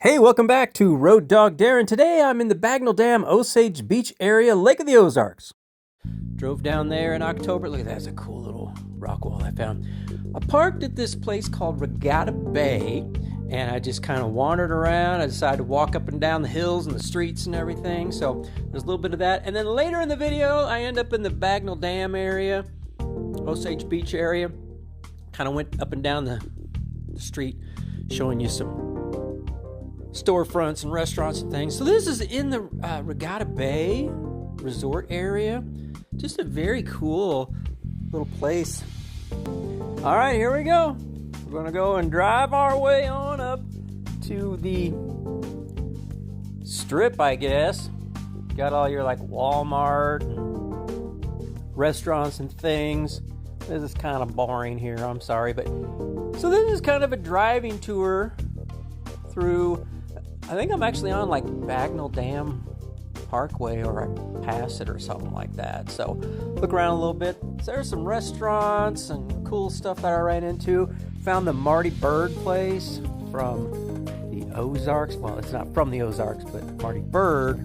Hey, welcome back to Road Dog Darin. Today I'm in the Bagnell Dam Osage Beach area, Lake of the Ozarks. Drove down there in October. Look at that, that's a cool little rock wall I found. I parked at this place called Regatta Bay, and I just kind of wandered around. I decided to walk up and down the hills and the streets and everything, so there's a little bit of that. And then later in the video, I end up in the Bagnell Dam area, Osage Beach area. Kind of went up and down the street, showing you some storefronts and restaurants and things. So this is in the Regatta Bay resort area. Just a very cool little place. All right, here we go. We're gonna go and drive our way on up to the strip, I guess. Got all your like Walmart and restaurants and things. This is kind of boring here, I'm sorry, but so this is kind of a driving tour through. I think I'm actually on like Bagnell Dam Parkway, or I pass it or something like that. So look around a little bit. So there's some restaurants and cool stuff that I ran into. Found the Marty Byrd place from the Ozarks. Well, it's not from the Ozarks, but Marty Byrd,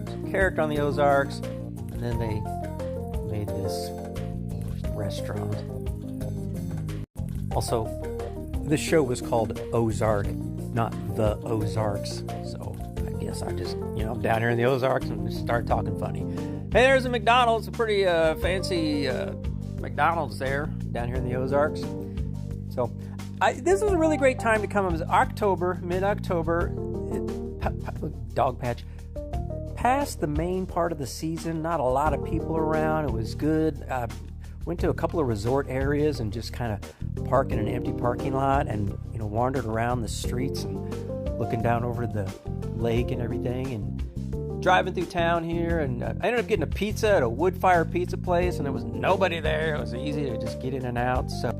some character on the Ozarks, and then they made this restaurant. Also, the show was called Ozark, not the Ozarks. So I guess I just, I'm down here in the Ozarks and just start talking funny. Hey, there's a McDonald's, a pretty fancy McDonald's there down here in the Ozarks. So this was a really great time to come. It was October, mid-October, dog patch. Past the main part of the season, not a lot of people around. It was good. Went to a couple of resort areas and just kind of parked in an empty parking lot and wandered around the streets and looking down over the lake and everything and driving through town here. And I ended up getting a pizza at a wood fire pizza place, and there was nobody there. It was easy to just get in and out. So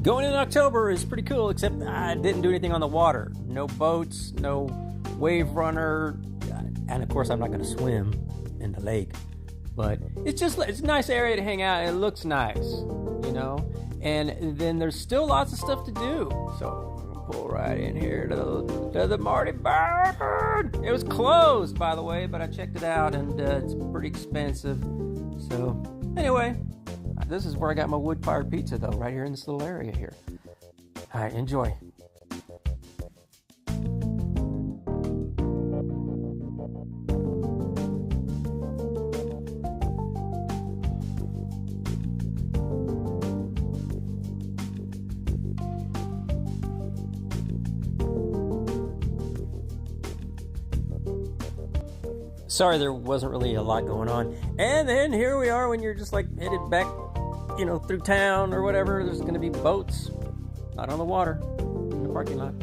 going in October is pretty cool, except I didn't do anything on the water. No boats, no wave runner, and of course I'm not going to swim in the lake. But it's a nice area to hang out. It looks nice, and then there's still lots of stuff to do. So pull right in here to the Marty Byrd. It was closed, by the way, but I checked it out, and it's pretty expensive. So anyway, this is where I got my wood-fired pizza, though, right here in this little area here. All right, enjoy. Sorry, there wasn't really a lot going on. And then here we are when you're just like headed back, through town or whatever. There's going to be boats out on the water in the parking lot.